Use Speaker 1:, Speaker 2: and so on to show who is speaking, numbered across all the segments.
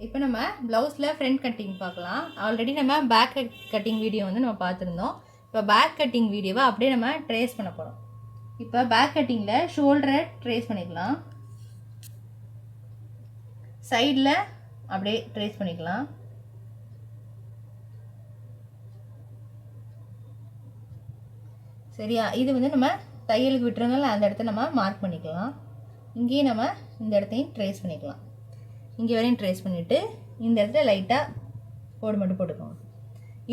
Speaker 1: இப்போ நம்ம ப்ளவுஸில் ஃப்ரண்ட் கட்டிங் பார்க்கலாம். ஆல்ரெடி நம்ம பேக் கட்டிங் வீடியோ வந்து நம்ம பார்த்துருந்தோம். இப்போ பேக் கட்டிங் வீடியோவை அப்படியே நம்ம ட்ரேஸ் பண்ண போகிறோம். இப்போ பேக் கட்டிங்கில் ஷோல்டரை ட்ரேஸ் பண்ணிக்கலாம், சைடில் அப்படியே ட்ரேஸ் பண்ணிக்கலாம். சரியா? இது வந்து நம்ம தையலுக்கு விட்டுறதுனால அந்த இடத்த நம்ம மார்க் பண்ணிக்கலாம். இங்கேயும் நம்ம இந்த இடத்தையும் ட்ரேஸ் பண்ணிக்கலாம். இங்கே வரையும் ட்ரேஸ் பண்ணிவிட்டு இந்த இடத்துல லைட்டாக கோடு மட்டும் போட்டுக்கோங்க.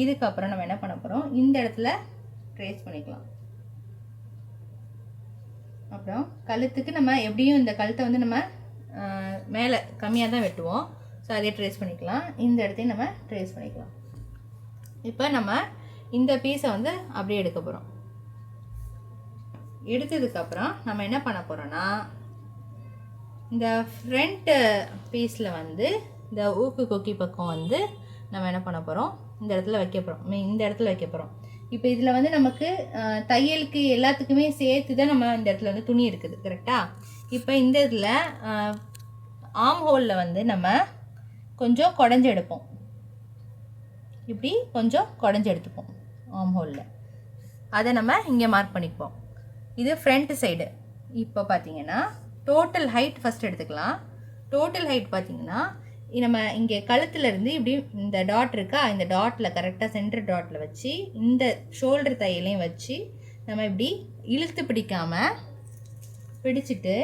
Speaker 1: இதுக்கப்புறம் நம்ம என்ன பண்ண போகிறோம், இந்த இடத்துல ட்ரேஸ் பண்ணிக்கலாம். அப்புறம் கழுத்துக்கு நம்ம எப்படியும் இந்த கழுத்தை வந்து நம்ம மேலே கம்மியாக தான் வெட்டுவோம். ஸோ அதே ட்ரேஸ் பண்ணிக்கலாம். இந்த இடத்தையும் நம்ம ட்ரேஸ் பண்ணிக்கலாம். இப்போ நம்ம இந்த பீஸை வந்து அப்படியே எடுக்க போகிறோம். எடுத்ததுக்கப்புறம் நம்ம என்ன பண்ண போகிறோன்னா, இந்த ஃப்ரண்ட் பீஸில் வந்து இந்த ஊக்கு கொக்கி பக்கம் வந்து நம்ம என்ன பண்ண போகிறோம், இந்த இடத்துல வைக்க போகிறோம். இந்த இடத்துல வைக்க போகிறோம். இப்போ இதில் வந்து நமக்கு தையலுக்கு எல்லாத்துக்குமே சேர்த்து தான் நம்ம இந்த இடத்துல வந்து துணி இருக்குது, கரெக்டாக? இப்போ இந்த இதில் ஆம் ஹோலில் வந்து நம்ம கொஞ்சம் குடஞ்சி எடுப்போம். இப்படி கொஞ்சம் குடஞ்சி எடுத்துப்போம் ஆம் ஹோலில். அதை நம்ம இங்கே மார்க் பண்ணிப்போம். இது ஃப்ரண்ட் சைடு. இப்போ பார்த்தீங்கன்னா டோட்டல் ஹைட் ஃபஸ்ட் எடுத்துக்கலாம். டோட்டல் ஹைட் பார்த்தீங்கன்னா நம்ம இங்கே கழுத்துலேருந்து இப்படி இந்த டாட் இருக்கா, இந்த டாட்டில் கரெக்டாக சென்டர் டாட்டில் வச்சு இந்த ஷோல்டர் தையலையும் வச்சு நம்ம இப்படி இழுத்து பிடிக்காமல் பிடிச்சிட்டு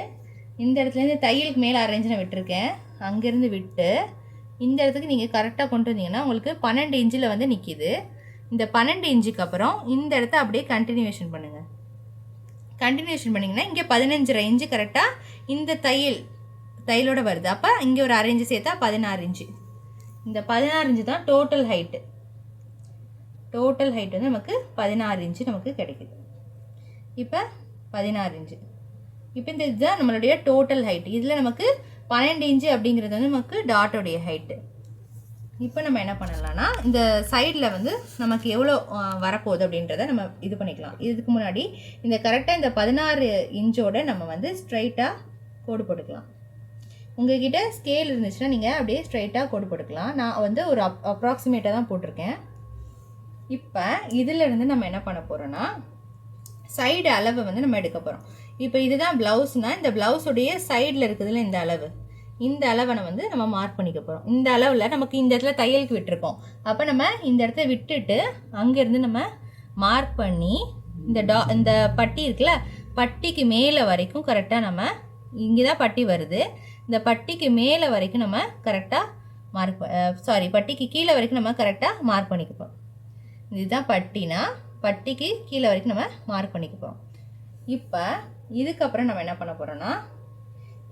Speaker 1: இந்த இடத்துலேருந்து தையலுக்கு மேலே அரேஞ்ச் நான் விட்டுருக்கேன், அங்கேருந்து விட்டு இந்த இடத்துக்கு நீங்கள் கரெக்டாக கொண்டு வந்தீங்கன்னா உங்களுக்கு 12 இன்ச்சில் வந்து நிற்கிது. இந்த 12 இன்ச்சுக்கு அப்புறம் இந்த இடத்த அப்படியே கண்டினியூஷன் பண்ணுங்கள். கண்டினியூஷன் பண்ணிங்கன்னா இங்கே 15.5 இன்ச்சு கரெக்டாக இந்த தையலோட வருது. அப்போ இங்கே ஒரு அரை இன்ச்சு சேர்த்தா 16 இன்ச்சு. இந்த 16 இன்ச்சு தான் டோட்டல் ஹைட்டு. டோட்டல் ஹைட் வந்து நமக்கு 16 இன்ச்சு நமக்கு கிடைக்குது. இப்போ 16 இன்ச்சு. இப்போ இந்த இதுதான் நம்மளுடைய டோட்டல் ஹைட்டு. இதில் நமக்கு 12 இன்ச்சு அப்படிங்கிறது வந்து நமக்கு டாட்டோடைய ஹைட்டு. இப்போ நம்ம என்ன பண்ணலாம்னா, இந்த சைடில் வந்து நமக்கு எவ்வளோ வரப்போகுது அப்படின்றத நம்ம இது பண்ணிக்கலாம். இதுக்கு முன்னாடி இந்த கரெக்டாக இந்த 16 இன்ச்சோட நம்ம வந்து ஸ்ட்ரைட்டாக கோடு போட்டுக்கலாம். உங்கள்கிட்ட ஸ்கேல் இருந்துச்சுன்னா நீங்கள் அப்படியே ஸ்ட்ரைட்டாக கோடு போட்டுக்கலாம். நான் வந்து ஒரு அப்ராக்சிமேட்டாக தான் போட்டிருக்கேன். இப்போ இதிலேருந்து நம்ம என்ன பண்ண போகிறோன்னா, சைடு அளவை வந்து நம்ம எடுக்க போகிறோம். இப்போ இதுதான் ப்ளவுஸ்னால் இந்த ப்ளவுஸுடைய சைடில் இருக்குதுல்ல இந்த அளவு, இந்த அளவை வந்து நம்ம மார்க் பண்ணிக்க போகிறோம். இந்த அளவில் நமக்கு இந்த இடத்துல தையலுக்கு விட்டுருக்கோம். அப்போ நம்ம இந்த இடத்த விட்டுட்டு அங்கேருந்து நம்ம மார்க் பண்ணி இந்த பட்டி இருக்குல்ல, பட்டிக்கு மேலே வரைக்கும் கரெக்டாக நம்ம இங்கே தான் பட்டி வருது, இந்த பட்டிக்கு மேலே வரைக்கும் நம்ம கரெக்டாக பட்டிக்கு கீழே வரைக்கும் நம்ம கரெக்டாக மார்க் பண்ணிக்கப்போம். இதுதான் பட்டினா பட்டிக்கு கீழே வரைக்கும் நம்ம மார்க் பண்ணிக்கப்போம். இப்போ இதுக்கப்புறம் நம்ம என்ன பண்ண போகிறோன்னா,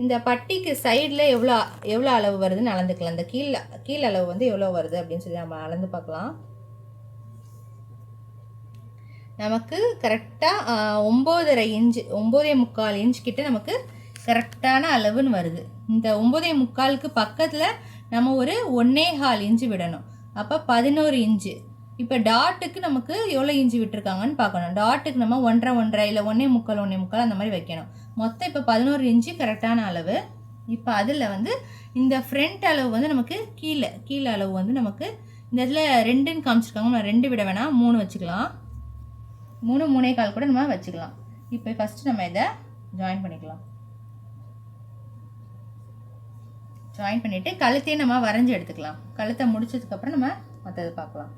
Speaker 1: இந்த பட்டிக்கு சைடில் எவ்வளோ அளவு வருதுன்னு அளந்துக்கலாம். இந்த கீழ் அளவு வந்து எவ்வளோ வருது அப்படின்னு சொல்லி நம்ம அளந்து பார்க்கலாம். நமக்கு கரெக்டாக 9.5 இன்ச்சு 9.25 இன்ச் கிட்ட நமக்கு கரெக்டான அளவுன்னு வருது. இந்த 9.25க்கு பக்கத்தில் நம்ம ஒரு 1.25 இன்ச்சு விடணும். அப்போ 11 இன்ச்சு. இப்போ டாட்டுக்கு நமக்கு எவ்வளோ இன்ச்சு விட்டுருக்காங்கன்னு பார்க்கணும். டாட்டுக்கு நம்ம 1.5 இல்லை 1.25 அந்த மாதிரி வைக்கணும். மொத்தம் இப்போ 11 இன்ச்சு கரெக்டான அளவு. இப்போ அதில் வந்து இந்த ஃப்ரண்ட் அளவு வந்து நமக்கு கீழே அளவு வந்து நமக்கு இந்த இதில் 2ன்னு காமிச்சிருக்காங்க. நம்ம 2 விட வேணாம், 3 வச்சுக்கலாம். 3 3/4 கூட நம்ம வச்சுக்கலாம். இப்போ ஃபஸ்ட்டு நம்ம இதை ஜாயின் பண்ணிக்கலாம். ஜாயின் பண்ணிவிட்டு கழுத்தையும் நம்ம வரைஞ்சி எடுத்துக்கலாம். கழுத்தை முடிச்சதுக்கப்புறம் நம்ம மற்றது பார்க்கலாம்.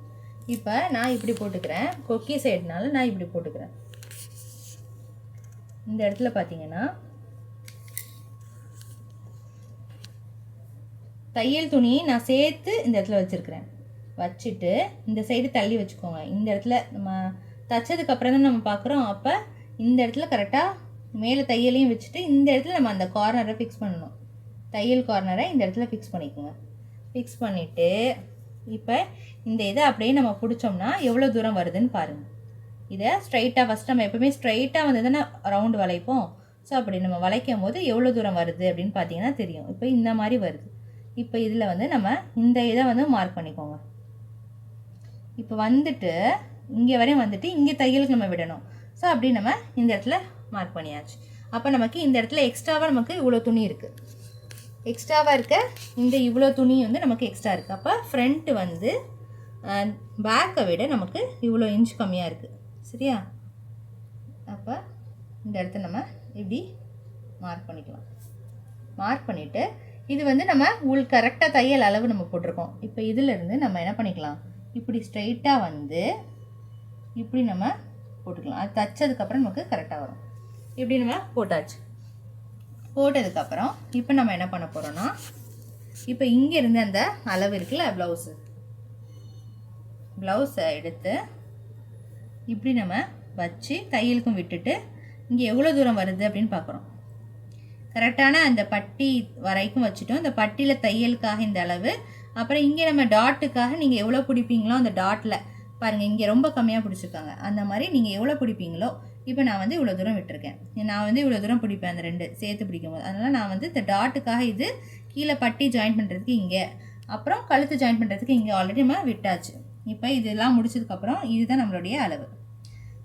Speaker 1: இப்போ நான் இப்படி போட்டுக்கிறேன், கொக்கி சைடுனால நான் இப்படி போட்டுக்கிறேன். இந்த இடத்துல பார்த்தீங்கன்னா தையல் துணியை நான் சேர்த்து இந்த இடத்துல வச்சுருக்கிறேன். வச்சுட்டு இந்த சைடு தள்ளி வச்சுக்கோங்க. இந்த இடத்துல நம்ம தைச்சதுக்கப்புறம் தான் நம்ம பார்க்குறோம். அப்போ இந்த இடத்துல கரெக்டாக மேலே தையலையும் வச்சுட்டு இந்த இடத்துல நம்ம அந்த கார்னரை ஃபிக்ஸ் பண்ணணும். தையல் கார்னரை இந்த இடத்துல ஃபிக்ஸ் பண்ணிக்கோங்க. ஃபிக்ஸ் பண்ணிவிட்டு இப்போ இந்த இதை அப்படியே நம்ம பிடிச்சோம்னா எவ்வளோ தூரம் வருதுன்னு பாருங்கள். இதை ஸ்ட்ரைட்டாக ஃபஸ்ட் நம்ம எப்போவுமே ஸ்ட்ரைட்டாக வந்து தானே ரவுண்டு வளைப்போம். ஸோ அப்படி நம்ம வளைக்கும் போது எவ்வளோ தூரம் வருது அப்படின்னு பார்த்தீங்கன்னா தெரியும். இப்போ இந்த மாதிரி வருது. இப்போ இதில் வந்து நம்ம இந்த இதை வந்து மார்க் பண்ணிக்கோங்க. இப்போ வந்துட்டு இங்கே வரையும் வந்துட்டு இங்கே தையலுக்கு நம்ம விடணும். ஸோ அப்படி நம்ம இந்த இடத்துல மார்க் பண்ணியாச்சு. அப்போ நமக்கு இந்த இடத்துல எக்ஸ்ட்ராவாக நமக்கு இவ்வளோ துணி இருக்குது. எக்ஸ்ட்ராவாக இருக்க இந்த இவ்வளோ துணி வந்து நமக்கு எக்ஸ்ட்ரா இருக்குது. அப்போ ஃப்ரண்ட்டு வந்து பேக்கை விட நமக்கு இவ்வளோ இன்ச் கம்மியாக இருக்குது. சரியா? அப்போ இந்த இடத்த நம்ம இப்படி மார்க் பண்ணிக்கலாம். மார்க் பண்ணிவிட்டு இது வந்து நம்ம கரெக்டாக தையல் அளவு நம்ம போட்டிருக்கோம். இப்போ இதிலேருந்து நம்ம என்ன பண்ணிக்கலாம், இப்படி ஸ்ட்ரைட்டாக வந்து இப்படி நம்ம போட்டுக்கலாம். அது தைச்சதுக்கப்புறம் நமக்கு கரெக்டாக வரும். இப்படி நம்ம போட்டாச்சு. போட்டதுக்கப்புறம் இப்போ நம்ம என்ன பண்ண போகிறோன்னா, இப்போ இங்கேருந்து அந்த அளவு இருக்குல்ல ப்ளவுஸை எடுத்து இப்படி நம்ம வச்சு தையலுக்கும் விட்டுட்டு இங்கே எவ்வளோ தூரம் வருது அப்படின்னு பார்க்குறோம். கரெக்டான அந்த பட்டி வரைக்கும் வச்சுட்டோம். இந்த பட்டியில் தையலுக்காக இந்த அளவு, அப்புறம் இங்கே நம்ம டாட்டுக்காக நீங்கள் எவ்வளோ பிடிப்பீங்களோ அந்த டாட்டில் பாருங்கள், இங்கே ரொம்ப கம்மியாக பிடிச்சிருக்காங்க. அந்த மாதிரி நீங்கள் எவ்வளோ பிடிப்பீங்களோ, இப்போ நான் வந்து இவ்வளோ தூரம் விட்டுருக்கேன். நான் வந்து இவ்வளோ தூரம் பிடிப்பேன் அந்த 2 சேர்த்து பிடிக்கும் போது. அதனால் நான் வந்து இந்த டாட்டுக்காக இது கீழே பட்டி ஜாயின் பண்ணுறதுக்கு இங்கே, அப்புறம் கழுத்து ஜாயின் பண்ணுறதுக்கு இங்கே ஆல்ரெடி நம்ம விட்டாச்சு. இப்போ இதெல்லாம் முடிச்சதுக்கப்புறம் இதுதான் நம்மளுடைய அளவு.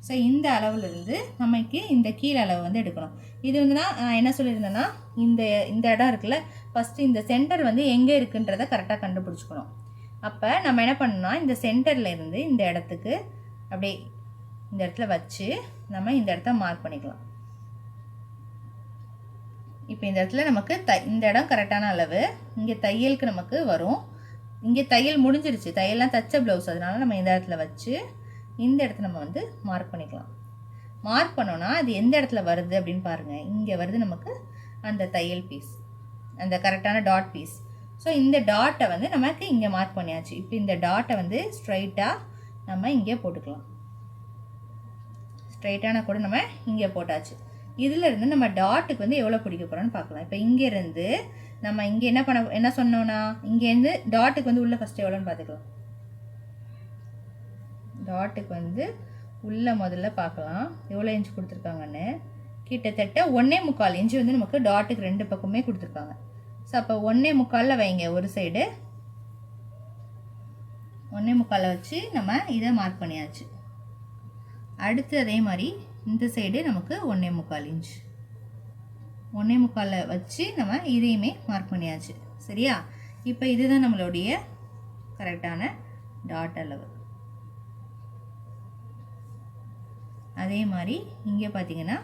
Speaker 1: ஸோ இந்த அளவுலேருந்து நமக்கு இந்த கீழே அளவு வந்து எடுக்கணும். இது வந்து நான் என்ன சொல்லியிருந்தேன்னா, இந்த இடம் இருக்குல்ல, ஃபஸ்ட்டு இந்த சென்டர் வந்து எங்கே இருக்குன்றதை கரெக்டாக கண்டுபிடிச்சிக்கணும். அப்போ நம்ம என்ன பண்ணணும்னா, இந்த சென்டர்லேருந்து இந்த இடத்துக்கு அப்படியே இந்த இடத்துல வச்சு நம்ம இந்த இடத்த மார்க் பண்ணிக்கலாம். இப்போ இந்த இடத்துல நமக்கு இந்த இடம் கரெக்டான அளவு. இங்கே தையலுக்கு நமக்கு வரும். இங்கே தையல் முடிஞ்சிருச்சு, தையல்லாம் தச்ச ப்ளவுஸ். அதனால நம்ம இந்த இடத்துல வச்சு இந்த இடத்துல நம்ம வந்து மார்க் பண்ணிக்கலாம். மார்க் பண்ணோன்னா அது எந்த இடத்துல வருது அப்படின்னு பாருங்கள். இங்கே வருது நமக்கு அந்த தையல் பீஸ், அந்த கரெக்டான டாட் பீஸ். ஸோ இந்த டாட்டை வந்து நமக்கு இங்கே மார்க் பண்ணியாச்சு. இப்போ இந்த டாட்டை வந்து ஸ்ட்ரைட்டாக நம்ம இங்கே போட்டுக்கலாம். ஸ்ட்ரைட்டான கூட நம்ம இங்கே போட்டாச்சு. இதிலேருந்து நம்ம டாட்டுக்கு வந்து எவ்வளோ பிடிக்க போகிறோன்னு பார்க்கலாம். இப்போ இங்கேருந்து நம்ம இங்கே என்ன சொன்னோன்னா, இங்கேருந்து டாட்டுக்கு வந்து உள்ளே ஃபஸ்ட்டு எவ்வளோன்னு பார்த்துக்கலாம். டாட்டுக்கு வந்து உள்ளே முதல்ல பார்க்கலாம் எவ்வளோ இன்ச் கொடுத்துருக்காங்கன்னு. கிட்டத்தட்ட 1.25 இன்ச்சு வந்து நமக்கு டாட்டுக்கு 2 பக்கமே கொடுத்துருக்காங்க. ஸோ அப்போ 1.25 வைங்க ஒரு சைடு. 1.25 வச்சு நம்ம இதை மார்க் பண்ணியாச்சு. அடுத்து அதே மாதிரி இந்த சைடு நமக்கு 1.25 இன்ச். 1.25 வச்சு நம்ம இதையுமே மார்க் பண்ணியாச்சு. சரியா? இப்போ இதுதான் நம்மளுடைய கரெக்டான டாட் அளவு. அதே மாதிரி இங்கே பார்த்தீங்கன்னா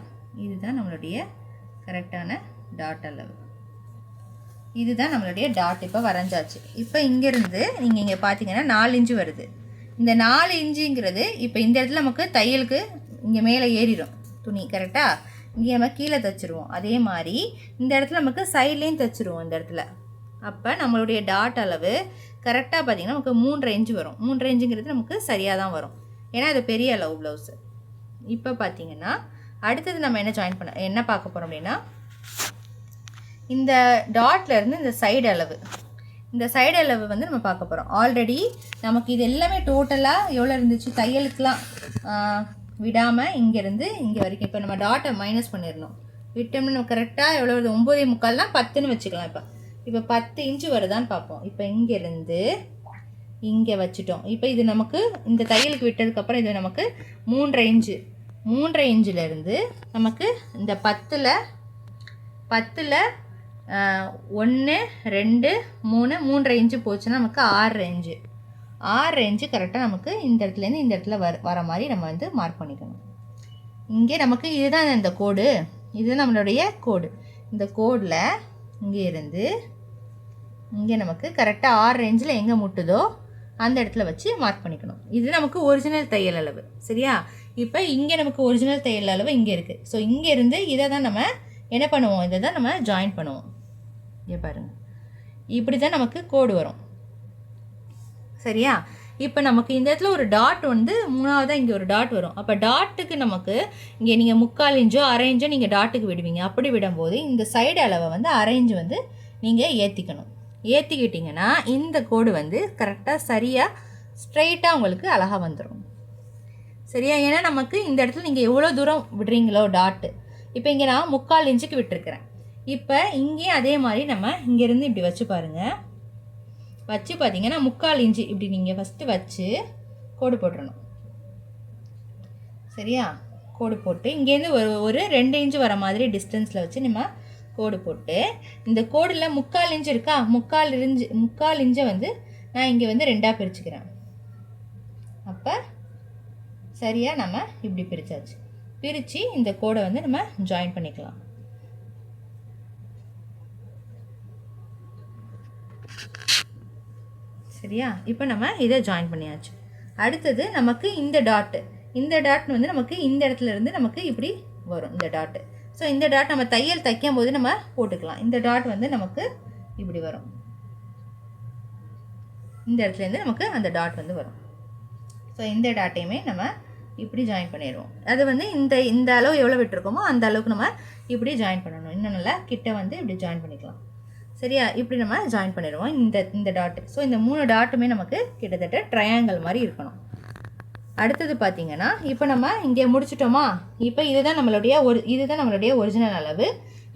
Speaker 1: இதுதான் நம்மளுடைய கரெக்டான டாட் அளவு. இதுதான் நம்மளுடைய டாட். இப்போ வரைஞ்சாச்சு. இப்போ இங்கேருந்து நீங்கள் இங்கே பார்த்தீங்கன்னா 4 இன்ச்சு வருது. இந்த 4 இன்ச்சுங்கிறது இப்போ இந்த இடத்துல நமக்கு தையலுக்கு இங்கே மேலே ஏறிடும் துணி. கரெக்டாக இங்கே நம்ம கீழே தைச்சிருவோம். அதே மாதிரி இந்த இடத்துல நமக்கு சைட்லேயும் தைச்சிருவோம் இந்த இடத்துல. அப்போ நம்மளுடைய டாட் அளவு கரெக்டாக பார்த்திங்கன்னா நமக்கு 3.5 இன்ச்சு வரும். 3.5 இன்ச்சுங்கிறது நமக்கு சரியாக தான் வரும், ஏன்னா அது பெரிய அளவு ப்ளவுஸு. இப்போ பார்த்திங்கன்னா அடுத்தது நம்ம என்ன பார்க்க போகிறோம் அப்படின்னா, இந்த டாட்லேருந்து இந்த சைடு அளவு, இந்த சைடு அளவு வந்து நம்ம பார்க்க போகிறோம். ஆல்ரெடி நமக்கு இது எல்லாமே டோட்டலாக எவ்வளோ இருந்துச்சு, தையலுக்கெலாம் விடாமல் இங்கேருந்து இங்கே வரைக்கும். இப்போ நம்ம டாட்டை மைனஸ் பண்ணிடணும். விட்டோம்னு நம்ம கரெக்டாக எவ்வளோ வருது, 9.25 10ன்னு வச்சுக்கலாம். இப்போ 10 இன்ச்சு வருதான்னு பார்ப்போம். இப்போ இங்கேருந்து இங்கே வச்சுட்டோம். இப்போ இது நமக்கு இந்த தையலுக்கு விட்டதுக்கப்புறம் இது நமக்கு 3.5 இன்ச்சு. 3.5 இன்ச்சிலேருந்து நமக்கு இந்த 10ல் 1 2 3 3.5 இன்ச்சு போச்சுன்னா நமக்கு 6.5 இன்ச்சு. 6.5 இன்ச்சு கரெக்டாக நமக்கு இந்த இடத்துலேருந்து இந்த இடத்துல வர மாதிரி நம்ம வந்து மார்க் பண்ணிக்கணும். இங்கே நமக்கு இதுதான் இந்த கோடு, இதுதான் நம்மளுடைய கோடு. இந்த கோடில் இங்கே இருந்து இங்கே நமக்கு கரெக்டாக 6.5 இன்ச்சில் எங்கே முட்டுதோ அந்த இடத்துல வச்சு மார்க் பண்ணிக்கணும். இது நமக்கு ஒரிஜினல் தையல் அளவு. சரியா? இப்போ இங்கே நமக்கு ஒரிஜினல் தையல் அளவு இங்கே இருக்குது. ஸோ இங்கேருந்து இதை தான் நம்ம என்ன பண்ணுவோம், இதை தான் நம்ம ஜாயின் பண்ணுவோம். இங்கே பாருங்கள், இப்படி தான் நமக்கு கோடு வரும். சரியா? இப்போ நமக்கு இந்த இடத்துல ஒரு டாட் வந்து மூணாவதாக இங்கே ஒரு டாட் வரும். அப்போ டாட்டுக்கு நமக்கு இங்கே நீங்கள் 3/4 இன்ச்சோ 1/2 இன்ச்சோ நீங்கள் டாட்டுக்கு விடுவீங்க. அப்படி விடும்போது இந்த சைடு அளவை வந்து 1/2 இன்ச்சு வந்து நீங்கள் ஏற்றிக்கணும். ஏற்றிக்கிட்டிங்கன்னா இந்த கோடு வந்து கரெக்டாக சரியாக ஸ்ட்ரைட்டாக உங்களுக்கு அழகாக வந்துடும். சரியா? ஏன்னா நமக்கு இந்த இடத்துல நீங்கள் எவ்வளோ தூரம் விடுறீங்களோ டாட்டு, இப்போ இங்கே நான் 3/4 இன்ச்சுக்கு விட்டுருக்கிறேன். இப்போ இங்கேயும் அதே மாதிரி நம்ம இங்கேருந்து இப்படி வச்சு பாருங்கள். வச்சு பார்த்தீங்கன்னா 3/4 இன்ச்சு இப்படி நீங்கள் ஃபஸ்ட்டு வச்சு கோடு போட்டுடணும். சரியா? கோடு போட்டு இங்கேருந்து ஒரு 2 இன்ச்சு வர மாதிரி டிஸ்டன்ஸில் வச்சு நம்ம கோடு போட்டு இந்த கோடில் 3/4 இன்ச் இருக்கா, 3/4 இன்ச்சை வந்து நான் இங்கே வந்து 2ஆக பிரிச்சுக்கிறேன். அப்போ சரியாக நம்ம இப்படி பிரித்தாச்சு. பிரித்து இந்த கோடை வந்து நம்ம ஜாயின் பண்ணிக்கலாம். சரியா? இப்போ நம்ம இதை ஜாயின் பண்ணியாச்சு. அடுத்தது நமக்கு இந்த டாட் வந்து நமக்கு இந்த இடத்துல இருந்து நமக்கு இப்படி வரும் இந்த டாட்டு. ஸோ இந்த டாட் நம்ம தையல் தைக்கும் போது நம்ம போட்டுக்கலாம். இந்த டாட் வந்து நமக்கு இப்படி வரும். இந்த இடத்துலேருந்து நமக்கு அந்த டாட் வந்து வரும். ஸோ இந்த டாட்டையுமே நம்ம இப்படி ஜாயின் பண்ணிடுவோம். அது வந்து இந்த அளவு எவ்வளோ விட்டுருக்கோமோ அந்த அளவுக்கு நம்ம இப்படி ஜாயின் பண்ணணும். இன்னும் நல்லா கிட்ட வந்து இப்படி ஜாயின் பண்ணிக்கலாம். சரியா? இப்படி நம்ம ஜாயின் பண்ணிடுவோம் இந்த டாட்டு. ஸோ இந்த 3 டாட்டுமே நமக்கு கிட்டத்தட்ட ட்ரையாங்கிள் மாதிரி இருக்கணும். அடுத்தது பார்த்திங்கன்னா இப்போ நம்ம இங்கே முடிச்சிட்டோமா. இப்போ இதுதான் நம்மளுடைய ஒரிஜினல் அளவு.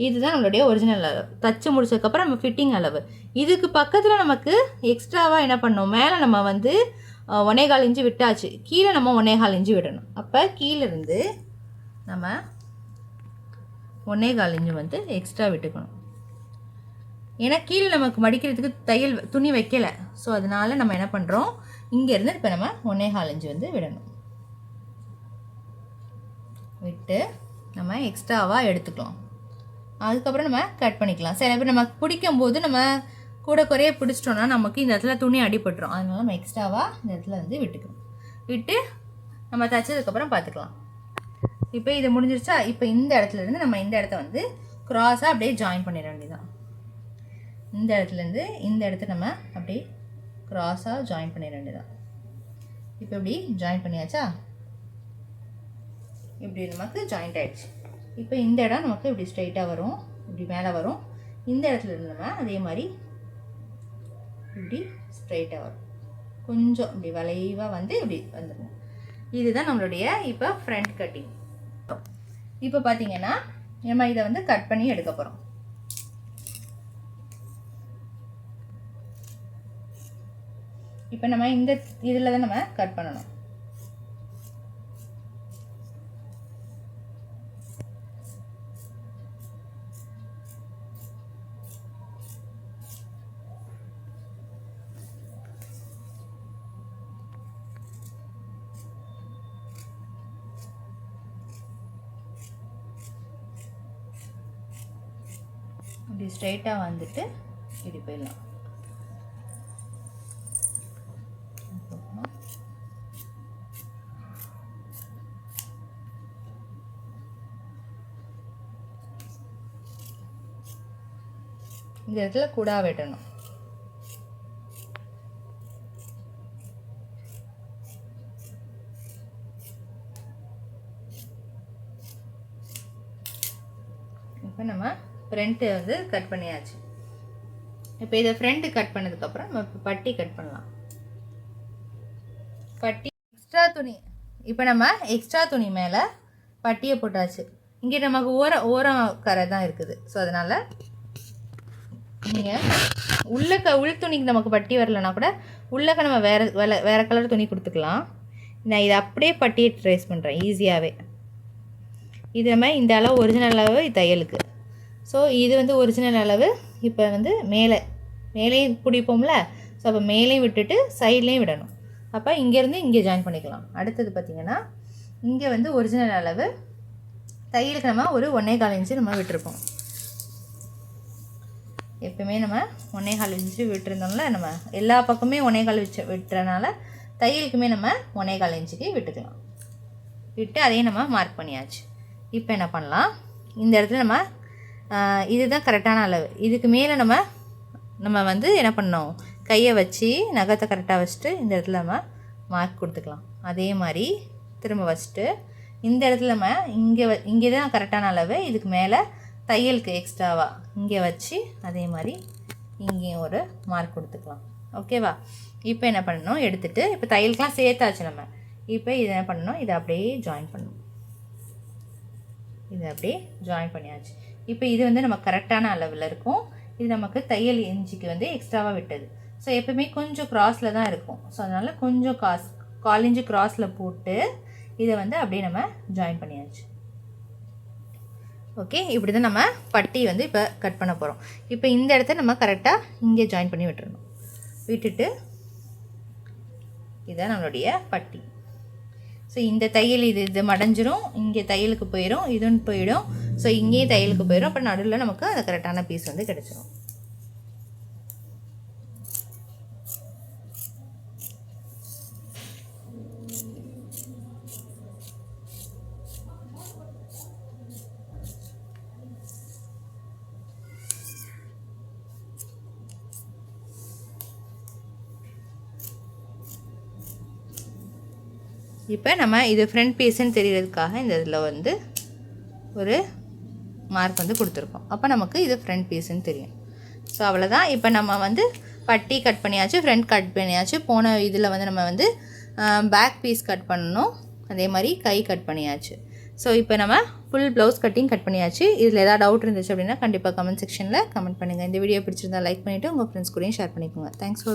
Speaker 1: இதுதான் நம்மளுடைய ஒரிஜினல் அளவு. தச்சு முடிச்சதுக்கப்புறம் நம்ம ஃபிட்டிங் அளவு. இதுக்கு பக்கத்தில் நமக்கு எக்ஸ்ட்ராவாக என்ன பண்ணணும், மேலே நம்ம வந்து 1.25 இன்ச்சு விட்டாச்சு, கீழே நம்ம 1.25 இன்ச்சு விடணும். அப்போ கீழேருந்து நம்ம 1.25 இன்ச்சு வந்து எக்ஸ்ட்ரா விட்டுக்கணும். ஏன்னா கீழே நமக்கு மடிக்கிறதுக்கு துணி வைக்கலை. ஸோ அதனால் நம்ம என்ன பண்ணுறோம், இங்கேருந்து இப்போ நம்ம 1.25 இன்ச்சு வந்து விடணும். விட்டு நம்ம எக்ஸ்ட்ராவாக எடுத்துக்கலாம். அதுக்கப்புறம் நம்ம கட் பண்ணிக்கலாம். சில பேர் நம்ம பிடிக்கும்போது நம்ம கூட குறைய பிடிச்சிட்டோன்னா நமக்கு இந்த இடத்துல துணி அடிபட்டுரும். அதனால நம்ம எக்ஸ்ட்ராவாக இந்த இடத்துல வந்து விட்டுக்கணும். விட்டு நம்ம தைச்சதுக்கப்புறம் பார்த்துக்கலாம். இப்போ இது முடிஞ்சிருச்சா. இப்போ இந்த இடத்துலேருந்து நம்ம இந்த இடத்த வந்து க்ராஸாக அப்படியே ஜாயின் பண்ணிட வேண்டியதான். இந்த இடத்துலேருந்து இந்த இடத்த நம்ம அப்படியே க்ராஸாக ஜாயின் பண்ணிட வேண்டியதான். இப்போ இப்படி ஜாயின் பண்ணியாச்சா. இப்படி நமக்கு ஜாயிண்ட் ஆகிடுச்சு. இப்போ இந்த இடம் நமக்கு இப்படி ஸ்ட்ரைட்டாக வரும், இப்படி மேலே வரும். இந்த இடத்துல இருந்து நம்ம அதே மாதிரி இப்படி ஸ்ட்ரைட்டாக வரும். கொஞ்சம் இப்படி வளைவாக வந்து இப்படி வந்துடும். இதுதான் நம்மளுடைய இப்போ ஃப்ரண்ட் கட்டிங். இப்போ பார்த்தீங்கன்னா நம்ம இதை வந்து கட் பண்ணி எடுக்க போகிறோம். இப்போ நம்ம இந்த இதில் தான் நம்ம கட் பண்ணணும். இப்படி ஸ்ட்ரைட்டாக வந்துட்டு இப்படி போயிடலாம். இந்த இடத்துல கூடா வெட்டணும். இப்போ நம்ம ஃப்ரண்ட்டு வந்து கட் பண்ணியாச்சு. இப்போ இதை ஃப்ரண்ட்டு கட் பண்ணதுக்கப்புறம் நம்ம இப்போ பட்டி கட் பண்ணலாம். பட்டி எக்ஸ்ட்ரா துணி, இப்போ நம்ம எக்ஸ்ட்ரா துணி மேலே பட்டியை போட்டாச்சு. இங்கே நமக்கு ஓரம் கரை தான் இருக்குது. ஸோ அதனால் நீங்கள் உள் துணிக்கு நமக்கு பட்டி வரலன்னா கூட உள்ளக்க நம்ம வேறு கலர் துணி கொடுத்துக்கலாம். நான் இதை அப்படியே பட்டியை ட்ரேஸ் பண்ணுறேன் ஈஸியாகவே. இது நம்ம இந்த அளவு ஒரிஜினல் அளவு தையலுக்கு. ஸோ இது வந்து ஒரிஜினல் அளவு. இப்போ வந்து மேலேயும் பிடிப்போம்ல. ஸோ அப்போ மேலேயும் விட்டுட்டு சைட்லேயும் விடணும். அப்போ இங்கேருந்து இங்கே ஜாயின் பண்ணிக்கலாம். அடுத்தது பார்த்திங்கன்னா இங்கே வந்து ஒரிஜினல் அளவு தையலுக்கு நம்ம ஒரு 1.25 இன்ச்சு நம்ம விட்டுருப்போம். எப்பவுமே நம்ம 1.25 இன்ச்சு விட்டுருந்தோம்ல, நம்ம எல்லா பக்கமே 1.25 இன்ச்சு விட்டுறனால தையலுக்குமே நம்ம 1.25 இன்ச்சுக்கு விட்டுக்கலாம். விட்டு அதையும் நம்ம மார்க் பண்ணியாச்சு. இப்போ என்ன பண்ணலாம், இந்த இடத்துல நம்ம இதுதான் கரெக்டான அளவு. இதுக்கு மேலே நம்ம வந்து என்ன பண்ணோம், கையை வச்சு நகத்தை கரெக்டாக வச்சுட்டு இந்த இடத்துல நம்ம மார்க் கொடுத்துக்கலாம். அதே மாதிரி திரும்ப வச்சுட்டு இந்த இடத்துல நம்ம இங்கே தான் கரெக்டான அளவு. இதுக்கு மேலே தையலுக்கு எக்ஸ்ட்ராவாக இங்கே வச்சு அதே மாதிரி இங்கேயும் ஒரு மார்க் கொடுத்துக்கலாம். ஓகேவா? இப்போ என்ன பண்ணணும், எடுத்துகிட்டு இப்போ தையலுக்கெலாம் சேர்த்தாச்சு நம்ம. இப்போ இதை என்ன பண்ணணும், இதை அப்படியே ஜாயின் பண்ணணும். இதை அப்படியே ஜாயின் பண்ணியாச்சு. இப்போ இது வந்து நம்ம கரெக்டான அளவில் இருக்கும். இது நமக்கு தையல் இன்ச்சுக்கு வந்து எக்ஸ்ட்ராவாக விட்டது. ஸோ எப்பவுமே கொஞ்சம் க்ராஸில் தான் இருக்கும். ஸோ அதனால் கொஞ்சம் 1/4 இன்ச்சு க்ராஸில் போட்டு இதை வந்து அப்படியே நம்ம ஜாயின் பண்ணியாச்சு. ஓகே, இப்படி தான் நம்ம பட்டி வந்து இப்போ கட் பண்ண போகிறோம். இப்போ இந்த இடத்த நம்ம கரெக்டாக இங்கே ஜாயின் பண்ணி விட்டுறணும். விட்டுட்டு இதுதான் நம்மளுடைய பட்டி. ஸோ இந்த தையல் இது மடைஞ்சிரும், இங்கே தையலுக்கு போயிடும், இதுன்னு போயிடும். ஸோ இங்கேயும் தையலுக்கு போயிடும். அப்புறம் நடுவில் நமக்கு அந்த கரெக்டான பீஸ் வந்து கிடச்சிரும். இப்போ நம்ம இது ஃப்ரண்ட் பீஸுன்னு தெரியறதுக்காக இந்த இதில் வந்து ஒரு மார்க் வந்து கொடுத்துருக்கோம். அப்போ நமக்கு இது ஃப்ரண்ட் பீஸுன்னு தெரியும். ஸோ அவ்வளோதான். இப்போ நம்ம வந்து பட்டி கட் பண்ணியாச்சு, ஃப்ரண்ட் கட் பண்ணியாச்சு. போன இதில் வந்து நம்ம வந்து பேக் பீஸ் கட் பண்ணணும், அதே மாதிரி கை கட் பண்ணியாச்சு. ஸோ இப்போ நம்ம ஃபுல் ப்ளவுஸ் கட்டிங் கட் பண்ணியாச்சு. இதில் ஏதாவது டவுட் இருந்துச்சு அப்படின்னா கண்டிப்பாக கமெண்ட் செக்ஷனில் கமெண்ட் பண்ணுங்கள். இந்த வீடியோ பிடிச்சிருந்தா லைக் பண்ணிவிட்டு உங்கள் ஃப்ரெண்ட்ஸ் கூடயும் ஷேர் பண்ணிக்கோங்க. Thanks for